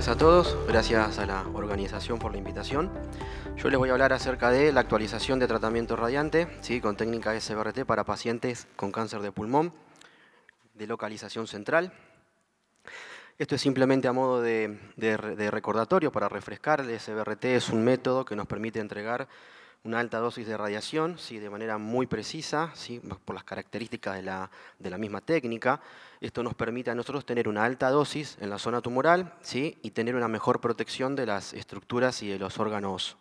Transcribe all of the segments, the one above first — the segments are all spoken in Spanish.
tardes a todos, gracias a la organización por la invitación. Yo les voy a hablar acerca de la actualización de tratamiento radiante, ¿sí? Con técnica SBRT para pacientes con cáncer de pulmón de localización central. Esto es simplemente a modo de recordatorio para refrescar. El SBRT es un método que nos permite entregar una alta dosis de radiación, ¿sí? De manera muy precisa, ¿sí? Por las características de la misma técnica. Esto nos permite a nosotros tener una alta dosis en la zona tumoral, ¿sí? Y tener una mejor protección de las estructuras y de los órganos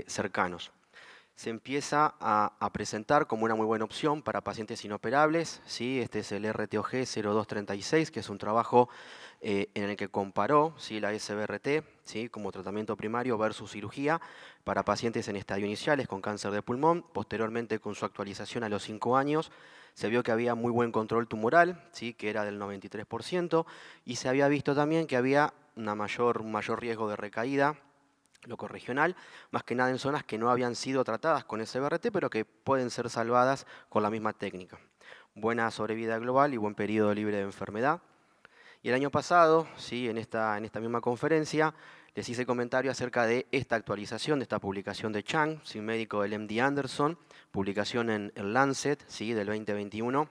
cercanos. Se empieza a presentar como una muy buena opción para pacientes inoperables, ¿sí? Este es el RTOG 0236, que es un trabajo en el que comparó, ¿sí? La SBRT, ¿sí? Como tratamiento primario versus cirugía para pacientes en estadio iniciales con cáncer de pulmón. Posteriormente, con su actualización a los 5 años, se vio que había muy buen control tumoral, ¿sí? Que era del 93%, y se había visto también que había un mayor riesgo de recaída locorregional, más que nada en zonas que no habían sido tratadas con SBRT, pero que pueden ser salvadas con la misma técnica. Buena sobrevida global y buen periodo libre de enfermedad. Y el año pasado, ¿sí? en esta misma conferencia, les hice comentario acerca de esta actualización, de esta publicación de Chang, ¿sí? Médico del MD Anderson, publicación en el Lancet, ¿sí? Del 2021,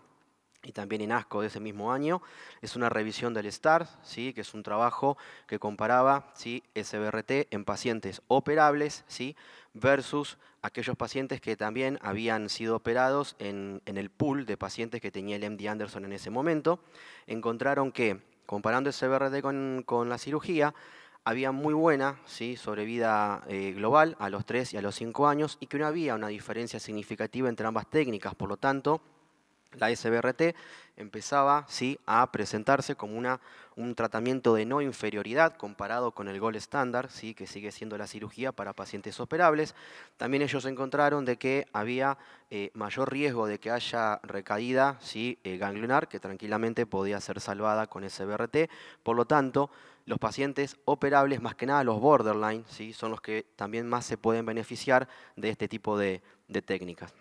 y también en ASCO de ese mismo año. Es una revisión del STAR, ¿sí? Que es un trabajo que comparaba, ¿sí? SBRT en pacientes operables, ¿sí? Versus aquellos pacientes que también habían sido operados en el pool de pacientes que tenía el MD Anderson en ese momento. Encontraron que, comparando SBRT con la cirugía, había muy buena, ¿sí? Sobrevida global a los 3 y a los 5 años, y que no había una diferencia significativa entre ambas técnicas. Por lo tanto, la SBRT empezaba, ¿sí? A presentarse como un tratamiento de no inferioridad comparado con el gold standard, ¿sí? Que sigue siendo la cirugía para pacientes operables. También ellos encontraron de que había mayor riesgo de que haya recaída, ¿sí? Ganglionar, que tranquilamente podía ser salvada con SBRT. Por lo tanto, los pacientes operables, más que nada los borderline, ¿sí? Son los que también más se pueden beneficiar de este tipo de técnicas.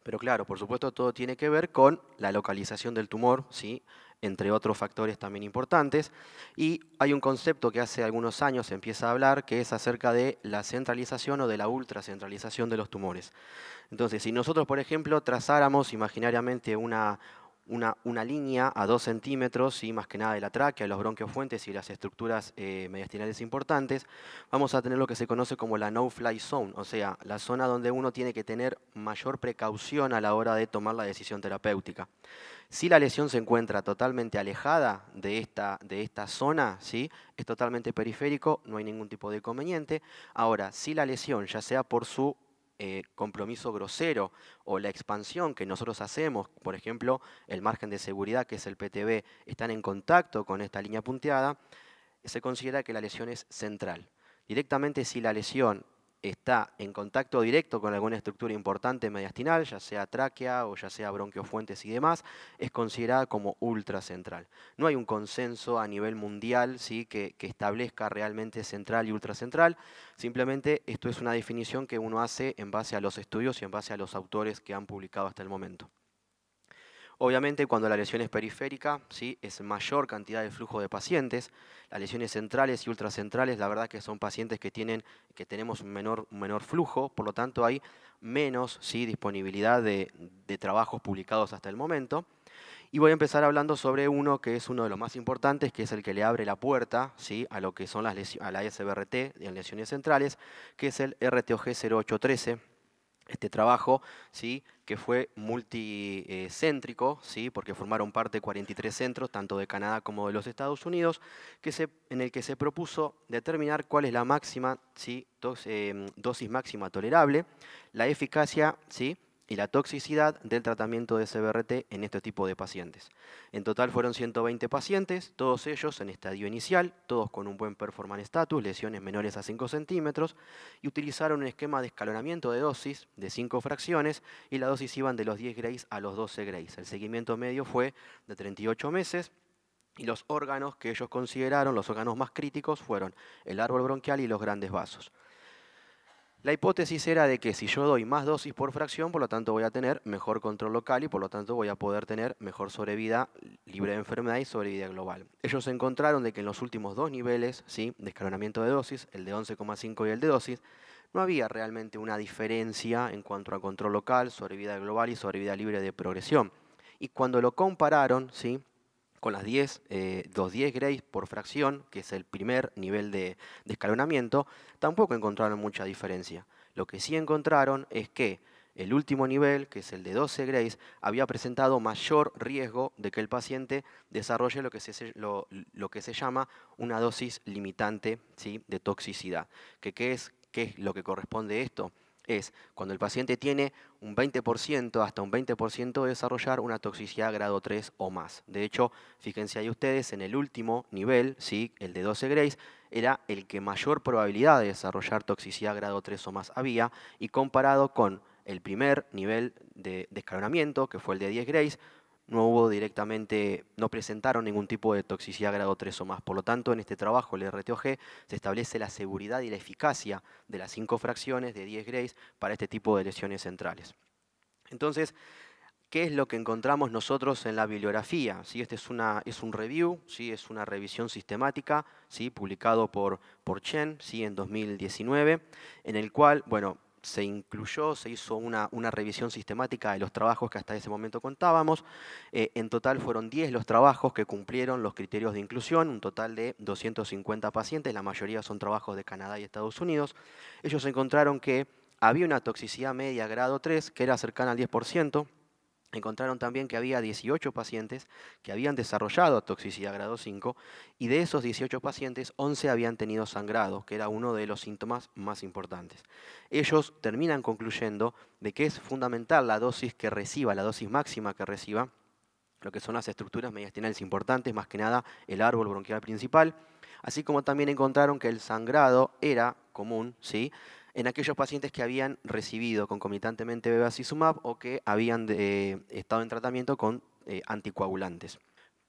Pero claro, por supuesto, todo tiene que ver con la localización del tumor, ¿sí? Entre otros factores también importantes. Y hay un concepto que hace algunos años se empieza a hablar, que es acerca de la centralización o de la ultracentralización de los tumores. Entonces, si nosotros, por ejemplo, trazáramos imaginariamente una línea a 2 centímetros, ¿sí? Más que nada de la tráquea, los bronquiofuentes y las estructuras mediastinales importantes, vamos a tener lo que se conoce como la no-fly zone, o sea, la zona donde uno tiene que tener mayor precaución a la hora de tomar la decisión terapéutica. Si la lesión se encuentra totalmente alejada de esta zona, ¿sí? Es totalmente periférico, no hay ningún tipo de inconveniente. Ahora, si la lesión, ya sea por su compromiso grosero o la expansión que nosotros hacemos, por ejemplo, el margen de seguridad, que es el PTB, están en contacto con esta línea punteada, se considera que la lesión es central. Directamente, si la lesión está en contacto directo con alguna estructura importante mediastinal, ya sea tráquea o ya sea bronquiofuentes y demás, es considerada como ultracentral. No hay un consenso a nivel mundial, ¿sí? que establezca realmente central y ultracentral. Simplemente esto es una definición que uno hace en base a los estudios y en base a los autores que han publicado hasta el momento. Obviamente, cuando la lesión es periférica, ¿sí? Es mayor cantidad de flujo de pacientes. Las lesiones centrales y ultracentrales, la verdad que son pacientes que tenemos un menor flujo, por lo tanto hay menos, ¿sí? Disponibilidad de trabajos publicados hasta el momento. Y voy a empezar hablando sobre uno que es uno de los más importantes, que es el que le abre la puerta, ¿sí? A lo que son a la SBRT en lesiones centrales, que es el RTOG 0813. Este trabajo, ¿sí? Que fue multicéntrico, ¿sí? Porque formaron parte 43 centros, tanto de Canadá como de los Estados Unidos, en el que se propuso determinar cuál es la máxima, ¿sí? Dosis máxima tolerable, la eficacia, ¿sí? Y la toxicidad del tratamiento de SBRT en este tipo de pacientes. En total fueron 120 pacientes, todos ellos en estadio inicial, todos con un buen performance status, lesiones menores a 5 centímetros, y utilizaron un esquema de escalonamiento de dosis de 5 fracciones, y la dosis iban de los 10 grays a los 12 grays. El seguimiento medio fue de 38 meses, y los órganos que ellos consideraron, los órganos más críticos, fueron el árbol bronquial y los grandes vasos. La hipótesis era de que si yo doy más dosis por fracción, por lo tanto voy a tener mejor control local y por lo tanto voy a poder tener mejor sobrevida libre de enfermedad y sobrevida global. Ellos encontraron de que en los últimos dos niveles, ¿sí?, de escalonamiento de dosis, el de 11,5 y el de dosis, no había realmente una diferencia en cuanto a control local, sobrevida global y sobrevida libre de progresión. Y cuando lo compararon, ¿sí?, con los 10 Grays por fracción, que es el primer nivel de escalonamiento, tampoco encontraron mucha diferencia. Lo que sí encontraron es que el último nivel, que es el de 12 Grays, había presentado mayor riesgo de que el paciente desarrolle lo que se llama una dosis limitante, ¿sí?, de toxicidad. ¿Qué es lo que corresponde a esto? Es cuando el paciente tiene un 20%, hasta un 20% de desarrollar una toxicidad grado 3 o más. De hecho, fíjense ahí ustedes, en el último nivel, ¿sí?, el de 12 Grays, era el que mayor probabilidad de desarrollar toxicidad grado 3 o más había, y comparado con el primer nivel de escalonamiento, que fue el de 10 Grays, no presentaron ningún tipo de toxicidad grado 3 o más. Por lo tanto, en este trabajo, el RTOG, se establece la seguridad y la eficacia de las 5 fracciones de 10 Grays para este tipo de lesiones centrales. Entonces, ¿qué es lo que encontramos nosotros en la bibliografía? ¿Sí? Este es un review, ¿sí?, es una revisión sistemática, ¿sí?, publicado por Chen, ¿sí?, en 2019, en el cual, bueno, se hizo una revisión sistemática de los trabajos que hasta ese momento contábamos. En total fueron 10 los trabajos que cumplieron los criterios de inclusión, un total de 250 pacientes, la mayoría son trabajos de Canadá y Estados Unidos. Ellos encontraron que había una toxicidad media grado 3 que era cercana al 10%. Encontraron también que había 18 pacientes que habían desarrollado toxicidad grado 5 y de esos 18 pacientes, 11 habían tenido sangrado, que era uno de los síntomas más importantes. Ellos terminan concluyendo de que es fundamental la dosis que reciba, la dosis máxima que reciba, lo que son las estructuras mediastinales importantes, más que nada el árbol bronquial principal, así como también encontraron que el sangrado era común, ¿sí?, en aquellos pacientes que habían recibido concomitantemente bevacizumab o que habían estado en tratamiento con anticoagulantes.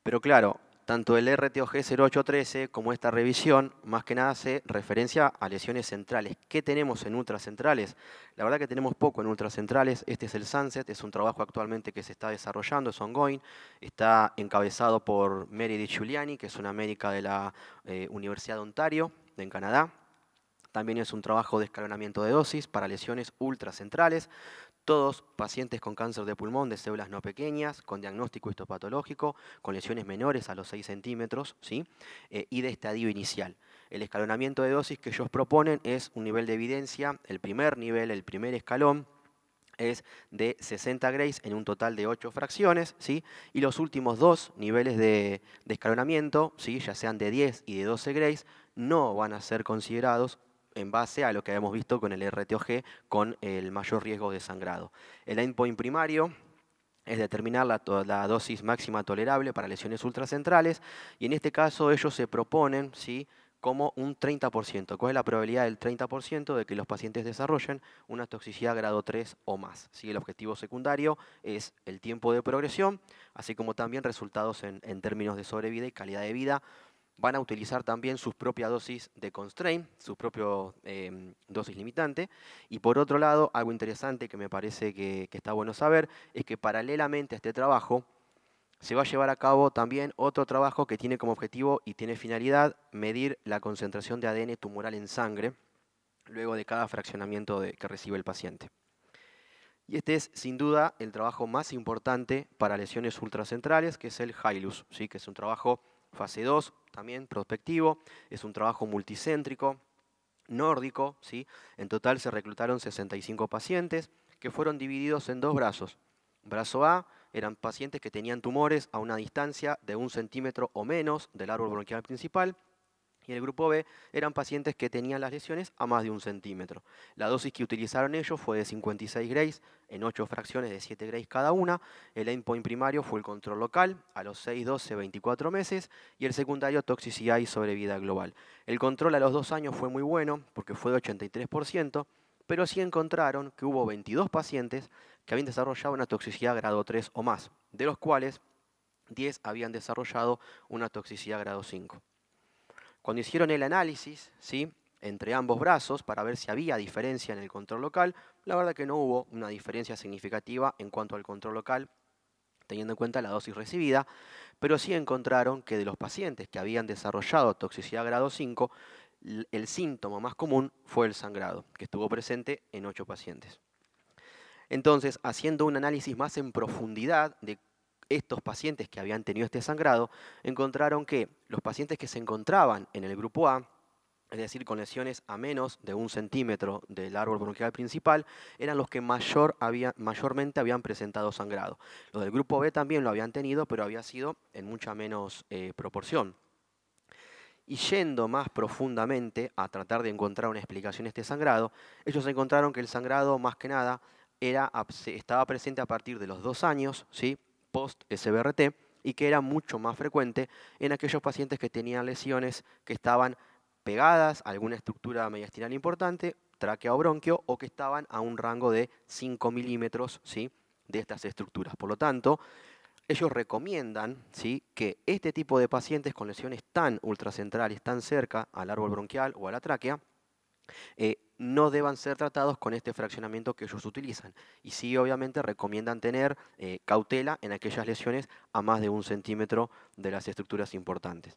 Pero claro, tanto el RTOG 0813 como esta revisión, más que nada se referencia a lesiones centrales. ¿Qué tenemos en ultracentrales? La verdad que tenemos poco en ultracentrales. Este es el Sunset, es un trabajo actualmente que se está desarrollando, es ongoing. Está encabezado por Meredith Giuliani, que es una médica de la Universidad de Ontario, en Canadá. También es un trabajo de escalonamiento de dosis para lesiones ultracentrales. Todos pacientes con cáncer de pulmón de células no pequeñas, con diagnóstico histopatológico, con lesiones menores a los 6 centímetros, ¿sí?, y de estadio inicial. El escalonamiento de dosis que ellos proponen es un nivel de evidencia, el primer nivel, el primer escalón, es de 60 Grays en un total de 8 fracciones, ¿sí?, y los últimos dos niveles de escalonamiento, ¿sí?, ya sean de 10 y de 12 Grays, no van a ser considerados en base a lo que habíamos visto con el RTOG, con el mayor riesgo de sangrado. El endpoint primario es determinar la dosis máxima tolerable para lesiones ultracentrales, y en este caso ellos se proponen, ¿sí?, como un 30%. ¿Cuál es la probabilidad del 30% de que los pacientes desarrollen una toxicidad grado 3 o más? ¿Sí? El objetivo secundario es el tiempo de progresión, así como también resultados en términos de sobrevida y calidad de vida. Van a utilizar también sus propias dosis de constraint, su propia dosis limitante. Y por otro lado, algo interesante que me parece que está bueno saber, es que paralelamente a este trabajo, se va a llevar a cabo también otro trabajo que tiene como objetivo y tiene finalidad medir la concentración de ADN tumoral en sangre luego de cada fraccionamiento que recibe el paciente. Y este es sin duda el trabajo más importante para lesiones ultracentrales, que es el HILUS, ¿sí?, que es un trabajo fase 2, también prospectivo, es un trabajo multicéntrico, nórdico, ¿sí? En total se reclutaron 65 pacientes que fueron divididos en dos brazos. Brazo A eran pacientes que tenían tumores a una distancia de 1 centímetro o menos del árbol bronquial principal, y el grupo B eran pacientes que tenían las lesiones a más de 1 centímetro. La dosis que utilizaron ellos fue de 56 Grays en 8 fracciones de 7 Grays cada una. El endpoint primario fue el control local a los 6, 12, 24 meses y el secundario toxicidad y sobrevida global. El control a los 2 años fue muy bueno porque fue de 83%, pero sí encontraron que hubo 22 pacientes que habían desarrollado una toxicidad grado 3 o más, de los cuales 10 habían desarrollado una toxicidad grado 5. Cuando hicieron el análisis, ¿sí?, entre ambos brazos para ver si había diferencia en el control local. La verdad que no hubo una diferencia significativa en cuanto al control local, teniendo en cuenta la dosis recibida, pero sí encontraron que de los pacientes que habían desarrollado toxicidad grado 5, el síntoma más común fue el sangrado, que estuvo presente en 8 pacientes. Entonces, haciendo un análisis más en profundidad de estos pacientes que habían tenido este sangrado, encontraron que los pacientes que se encontraban en el grupo A, es decir, con lesiones a menos de 1 centímetro del árbol bronquial principal, eran los que mayormente habían presentado sangrado. Los del grupo B también lo habían tenido, pero había sido en mucha menos proporción. Y yendo más profundamente a tratar de encontrar una explicación a este sangrado, ellos encontraron que el sangrado más que nada estaba presente a partir de los 2 años, ¿sí?, post-SBRT, y que era mucho más frecuente en aquellos pacientes que tenían lesiones que estaban pegadas a alguna estructura mediastinal importante, tráquea o bronquio, o que estaban a un rango de 5 milímetros, ¿sí?, de estas estructuras. Por lo tanto, ellos recomiendan, ¿sí?, que este tipo de pacientes con lesiones tan ultracentrales, tan cerca al árbol bronquial o a la tráquea, no deban ser tratados con este fraccionamiento que ellos utilizan. Y sí, obviamente, recomiendan tener cautela en aquellas lesiones a más de 1 centímetro de las estructuras importantes.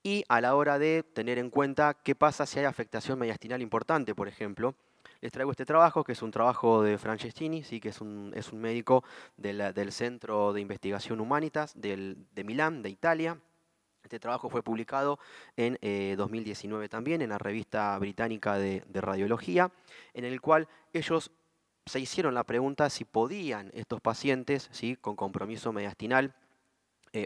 Y a la hora de tener en cuenta qué pasa si hay afectación mediastinal importante, por ejemplo, les traigo este trabajo, que es un trabajo de Franceschini, ¿sí?, que es un médico del Centro de Investigación Humanitas de Milán, de Italia. Este trabajo fue publicado en 2019 también en la revista británica de radiología, en el cual ellos se hicieron la pregunta si podían estos pacientes, ¿sí?, con compromiso mediastinal,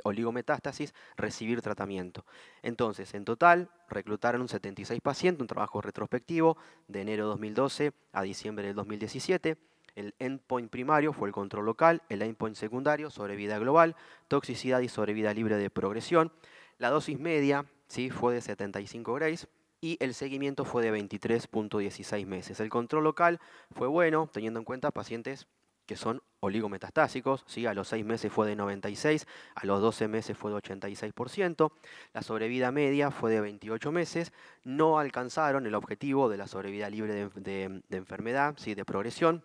oligometástasis, recibir tratamiento. Entonces, en total, reclutaron 76 pacientes, un trabajo retrospectivo de enero de 2012 a diciembre del 2017. El endpoint primario fue el control local, el endpoint secundario, sobrevida global, toxicidad y sobrevida libre de progresión. La dosis media, ¿sí?, fue de 75 grays y el seguimiento fue de 23.16 meses. El control local fue bueno, teniendo en cuenta pacientes que son oligometastásicos, ¿sí? A los 6 meses fue de 96, a los 12 meses fue de 86%, la sobrevida media fue de 28 meses, no alcanzaron el objetivo de la sobrevida libre de enfermedad, ¿sí?, de progresión,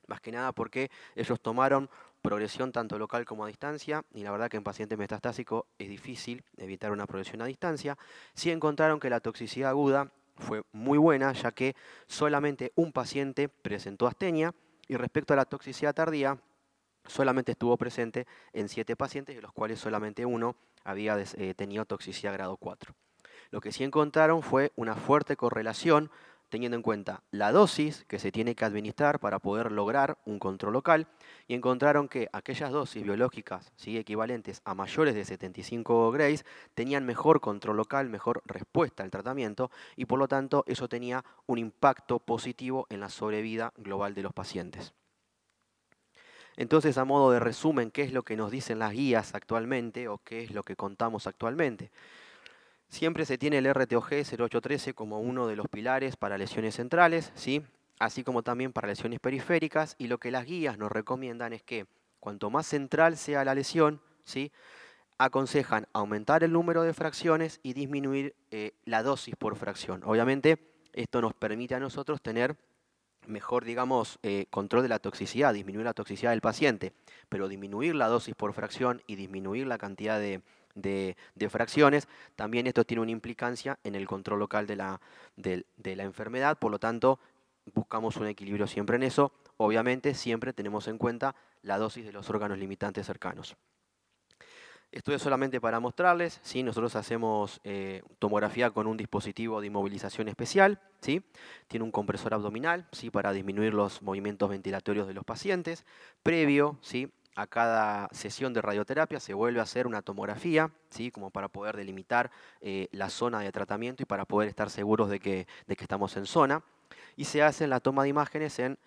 más que nada porque ellos tomaron progresión tanto local como a distancia, y la verdad que en paciente metastásico es difícil evitar una progresión a distancia. Sí encontraron que la toxicidad aguda fue muy buena, ya que solamente un paciente presentó astenia, y respecto a la toxicidad tardía, solamente estuvo presente en 7 pacientes, de los cuales solamente uno había tenido toxicidad grado 4. Lo que sí encontraron fue una fuerte correlación, teniendo en cuenta la dosis que se tiene que administrar para poder lograr un control local, y encontraron que aquellas dosis biológicas, ¿sí?, equivalentes a mayores de 75 grays tenían mejor control local, mejor respuesta al tratamiento, y por lo tanto eso tenía un impacto positivo en la sobrevida global de los pacientes. Entonces, a modo de resumen, ¿qué es lo que nos dicen las guías actualmente o qué es lo que contamos actualmente? Siempre se tiene el RTOG 0813 como uno de los pilares para lesiones centrales, ¿sí?, así como también para lesiones periféricas, y lo que las guías nos recomiendan es que cuanto más central sea la lesión, ¿sí?, aconsejan aumentar el número de fracciones y disminuir la dosis por fracción. Obviamente, esto nos permite a nosotros tener mejor, digamos, control de la toxicidad, disminuir la toxicidad del paciente, pero disminuir la dosis por fracción y disminuir la cantidad de fracciones, también esto tiene una implicancia en el control local de la enfermedad. Por lo tanto, buscamos un equilibrio siempre en eso. Obviamente, siempre tenemos en cuenta la dosis de los órganos limitantes cercanos. Esto es solamente para mostrarles, ¿sí? Nosotros hacemos tomografía con un dispositivo de inmovilización especial, ¿sí? Tiene un compresor abdominal, ¿sí?, para disminuir los movimientos ventilatorios de los pacientes. Previo, ¿sí?, a cada sesión de radioterapia se vuelve a hacer una tomografía, ¿sí?, como para poder delimitar la zona de tratamiento y para poder estar seguros de que estamos en zona. Y se hace la toma de imágenes en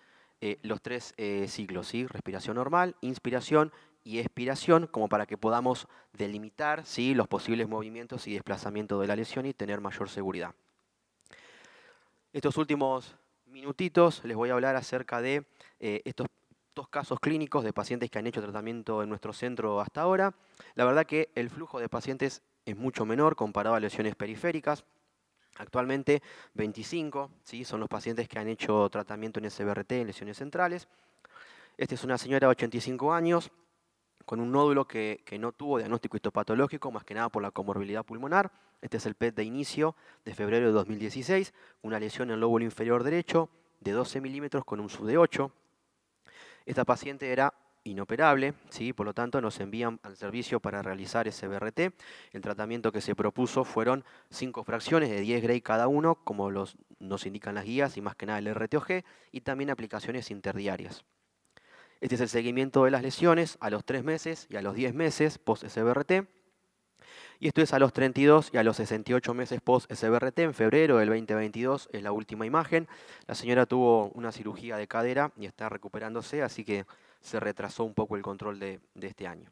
los 3 ciclos, ¿sí?, respiración normal, inspiración y expiración, como para que podamos delimitar, ¿sí?, los posibles movimientos y desplazamiento de la lesión y tener mayor seguridad. Estos últimos minutitos les voy a hablar acerca de estos 2 casos clínicos de pacientes que han hecho tratamiento en nuestro centro hasta ahora. La verdad que el flujo de pacientes es mucho menor comparado a lesiones periféricas. Actualmente 25, ¿sí? Son los pacientes que han hecho tratamiento en SBRT en lesiones centrales. Esta es una señora de 85 años con un nódulo que no tuvo diagnóstico histopatológico, más que nada por la comorbilidad pulmonar. Este es el PET de inicio de febrero de 2016, una lesión en el lóbulo inferior derecho de 12 milímetros con un sub de 8. Esta paciente era inoperable, ¿sí? Por lo tanto nos envían al servicio para realizar SBRT. El tratamiento que se propuso fueron 5 fracciones de 10 Gray cada uno, como nos indican las guías, y más que nada el RTOG, y también aplicaciones interdiarias. Este es el seguimiento de las lesiones a los 3 meses y a los 10 meses post-SBRT. Y esto es a los 32 y a los 68 meses post-SBRT. En febrero del 2022 es la última imagen. La señora tuvo una cirugía de cadera y está recuperándose, así que se retrasó un poco el control de este año.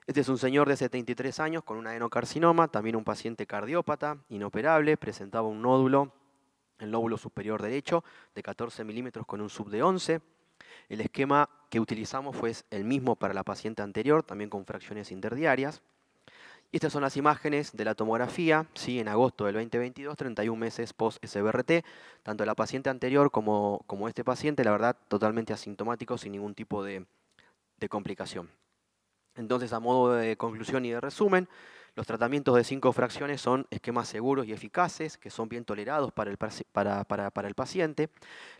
Este es un señor de 73 años con un adenocarcinoma, también un paciente cardiópata, inoperable, presentaba un nódulo en el lóbulo superior derecho de 14 milímetros con un sub de 11. El esquema que utilizamos fue el mismo para la paciente anterior, también con fracciones interdiarias. Y estas son las imágenes de la tomografía, ¿sí? En agosto del 2022, 31 meses post-SBRT. Tanto la paciente anterior como este paciente, la verdad, totalmente asintomáticos, sin ningún tipo de complicación. Entonces, a modo de conclusión y de resumen, los tratamientos de 5 fracciones son esquemas seguros y eficaces, que son bien tolerados para el paciente.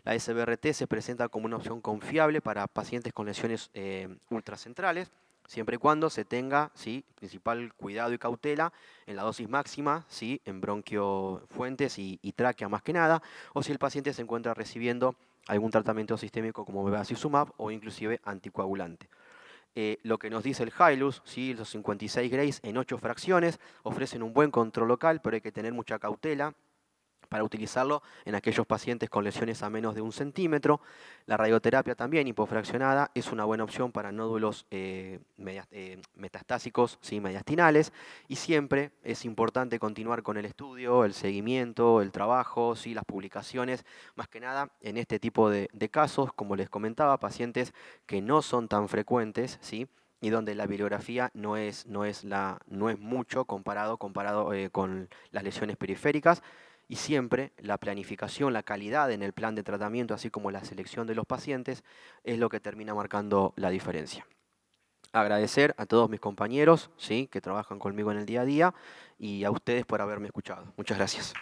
La SBRT se presenta como una opción confiable para pacientes con lesiones ultracentrales, siempre y cuando se tenga, ¿sí?, principal cuidado y cautela en la dosis máxima, ¿sí?, en bronquiofuentes y tráquea más que nada, o si el paciente se encuentra recibiendo algún tratamiento sistémico como bevacizumab o inclusive anticoagulante. Lo que nos dice el Hilus, ¿sí?, los 56 Grays en 8 fracciones, ofrecen un buen control local, pero hay que tener mucha cautela para utilizarlo en aquellos pacientes con lesiones a menos de 1 centímetro. La radioterapia también hipofraccionada es una buena opción para nódulos metastásicos, ¿sí?, mediastinales, y siempre es importante continuar con el estudio, el seguimiento, el trabajo, ¿sí?, las publicaciones, más que nada en este tipo de casos, como les comentaba, pacientes que no son tan frecuentes, ¿sí?, y donde la bibliografía no es mucho comparado con las lesiones periféricas. Y siempre la planificación, la calidad en el plan de tratamiento, así como la selección de los pacientes, es lo que termina marcando la diferencia. Agradecer a todos mis compañeros, ¿sí?, que trabajan conmigo en el día a día, y a ustedes por haberme escuchado. Muchas gracias.